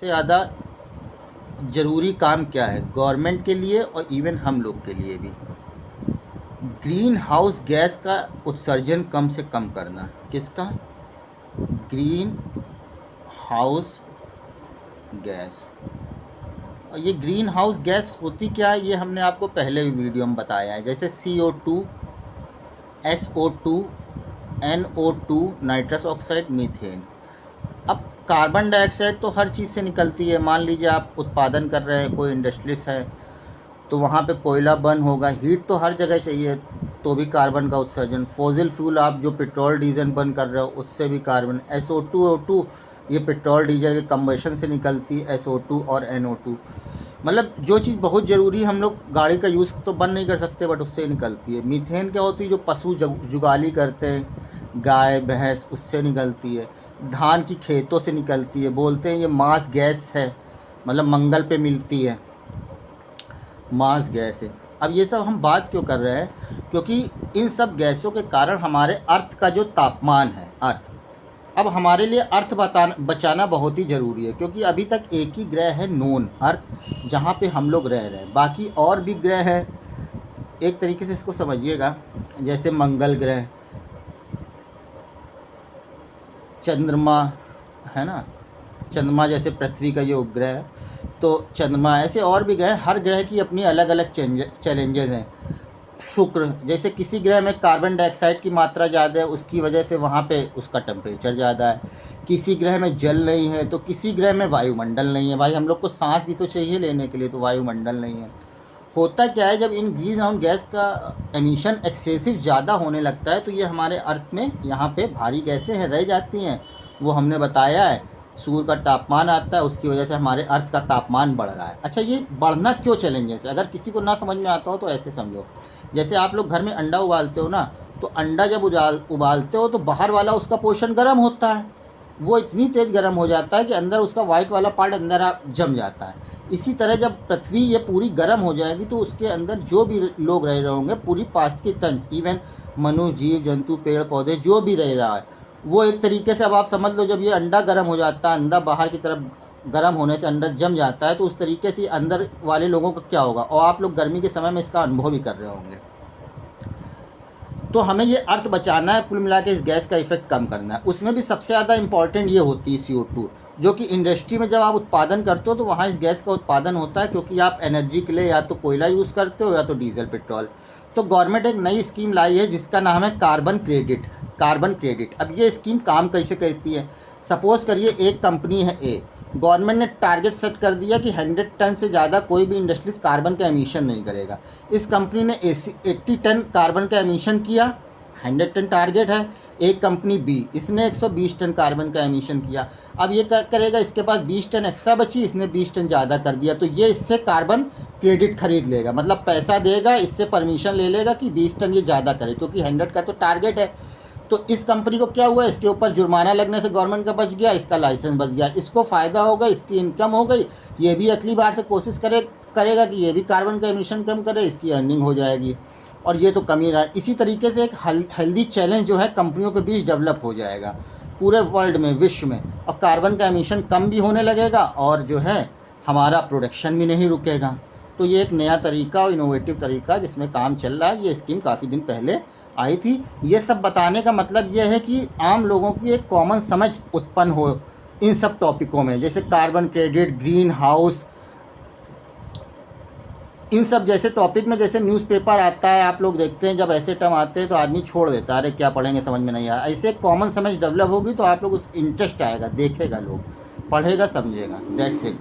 सबसे ज़्यादा ज़रूरी काम क्या है गवर्नमेंट के लिए और इवन हम लोग के लिए भी? ग्रीन हाउस गैस का उत्सर्जन कम से कम करना। किसका? Green house gas. और ये ग्रीन हाउस गैस होती क्या है ये हमने आपको पहले भी वीडियो में बताया है, जैसे CO2, SO2, NO2, nitrous oxide, methane. अब कार्बन डाइऑक्साइड तो हर चीज़ से निकलती है। मान लीजिए आप उत्पादन कर रहे हैं, कोई इंडस्ट्रीज है तो वहाँ पे कोयला बर्न होगा, हीट तो हर जगह चाहिए, तो भी कार्बन का उत्सर्जन। फॉसिल फ्यूल आप जो पेट्रोल डीजल बर्न कर रहे हो उससे भी कार्बन। SO2, O2 ये पेट्रोल डीजल के कंबशन से निकलती है, SO2 और NO2। मतलब जो चीज़ बहुत ज़रूरी, हम लोग गाड़ी का यूज़ तो बंद नहीं कर सकते बट उससे निकलती है। मीथेन क्या होती है? जो पशु जुगाली करते हैं, गाय भैंस, उससे निकलती है। धान की खेतों से निकलती है, बोलते हैं ये मास गैस है, मतलब मंगल पे मिलती है, मास गैस है। अब ये सब हम बात क्यों कर रहे हैं? क्योंकि इन सब गैसों के कारण हमारे अर्थ का जो तापमान है, अर्थ, अब हमारे लिए अर्थ बचाना बहुत ही ज़रूरी है, क्योंकि अभी तक एक ही ग्रह है नोन, अर्थ, जहाँ पे हम लोग रह रहे हैं। बाकी और भी ग्रह हैं, एक तरीके से इसको समझिएगा, जैसे मंगल ग्रह, चंद्रमा है ना, चंद्रमा जैसे पृथ्वी का जो उपग्रह है, तो चंद्रमा, ऐसे और भी ग्रह, हर ग्रह की अपनी अलग अलग चैलेंजेस हैं। शुक्र, जैसे किसी ग्रह में कार्बन डाइऑक्साइड की मात्रा ज़्यादा है, उसकी वजह से वहाँ पे उसका टेम्परेचर ज़्यादा है। किसी ग्रह में जल नहीं है तो किसी ग्रह में वायुमंडल नहीं है। भाई हम लोग को सांस भी तो चाहिए लेने के लिए, तो वायुमंडल नहीं है। होता क्या है, जब इन ग्रीन हाउस गैस का एमिशन एक्सेसिव ज़्यादा होने लगता है तो ये हमारे अर्थ में यहाँ पे भारी गैसें हैं, रह जाती हैं। वो हमने बताया है, सूर्य का तापमान आता है, उसकी वजह से हमारे अर्थ का तापमान बढ़ रहा है। अच्छा, ये बढ़ना क्यों चैलेंजेस है? अगर किसी को ना समझ में आता हो तो ऐसे समझो, जैसे आप लोग घर में अंडा उबालते हो ना, तो अंडा जब उबालते हो तो बाहर वाला उसका पोर्शन गर्म होता है, वो इतनी तेज़ गर्म हो जाता है कि अंदर उसका वाइट वाला पार्ट अंदर जम जाता है। इसी तरह जब पृथ्वी ये पूरी गर्म हो जाएगी तो उसके अंदर जो भी लोग रह रहे होंगे, पूरी पारिस्थितिकी तंत्र, इवन मनुष्य, जीव जंतु, पेड़ पौधे, जो भी रह रहा है, वो एक तरीके से, अब आप समझ लो, जब ये अंडा गर्म हो जाता है, अंडा बाहर की तरफ गर्म होने से अंदर जम जाता है, तो उस तरीके से अंदर वाले लोगों का क्या होगा। और आप लोग गर्मी के समय में इसका अनुभव भी कर रहे होंगे। तो हमें ये अर्थ बचाना है, कुल मिला के इस गैस का इफेक्ट कम करना है। उसमें भी सबसे ज़्यादा इंपॉर्टेंट ये होती है CO2, जो कि इंडस्ट्री में जब आप उत्पादन करते हो तो वहाँ इस गैस का उत्पादन होता है, क्योंकि आप एनर्जी के लिए या तो कोयला यूज़ करते हो या तो डीजल पेट्रोल। तो गवर्नमेंट एक नई स्कीम लाई है जिसका नाम है कार्बन क्रेडिट। कार्बन क्रेडिट, अब ये स्कीम काम कैसे करती है? सपोज़ करिए एक कंपनी है ए, गवर्नमेंट ने टारगेट सेट कर दिया कि 100 टन से ज़्यादा कोई भी इंडस्ट्री कार्बन का एमिशन नहीं करेगा। इस कंपनी ने 80 टन कार्बन का एमिशन किया, 100 टन टारगेट है। एक कंपनी बी, इसने 120 टन कार्बन का एमिशन किया। अब ये क्या करेगा, इसके पास 20 टन एक्स्ट्रा बची, इसने 20 टन ज़्यादा कर दिया, तो ये इससे कार्बन क्रेडिट खरीद लेगा, मतलब पैसा देगा, इससे परमिशन ले लेगा कि 20 टन ये ज़्यादा करे, क्योंकि 100 का तो टारगेट है। तो इस कंपनी को क्या हुआ, इसके ऊपर जुर्माना लगने से गवर्नमेंट का बच गया, इसका लाइसेंस बच गया, इसको फ़ायदा होगा, इसकी इनकम हो गई। ये भी अगली बार से कोशिश करेगा कि ये भी कार्बन का एमिशन कम करे, इसकी अर्निंग हो जाएगी, और ये तो कम ही रहा। इसी तरीके से एक हेल्दी चैलेंज जो है कंपनियों के बीच डेवलप हो जाएगा पूरे वर्ल्ड में, विश्व में, और कार्बन का एमिशन कम भी होने लगेगा और जो है हमारा प्रोडक्शन भी नहीं रुकेगा। तो ये एक नया तरीका और इनोवेटिव तरीका जिसमें काम चल रहा है। ये स्कीम काफ़ी दिन पहले आई थी। ये सब बताने का मतलब ये है कि आम लोगों की एक कॉमन समझ उत्पन्न हो इन सब टॉपिकों में, जैसे कार्बन क्रेडिट, ग्रीन हाउस, इन सब जैसे टॉपिक में। जैसे न्यूज़पेपर आता है, आप लोग देखते हैं, जब ऐसे टर्म आते हैं तो आदमी छोड़ देता है, अरे क्या पढ़ेंगे, समझ में नहीं आ रहा। ऐसे कॉमन समझ डेवलप होगी तो आप लोग उस इंटरेस्ट आएगा, देखेगा, लोग पढ़ेगा, समझेगा। That's it.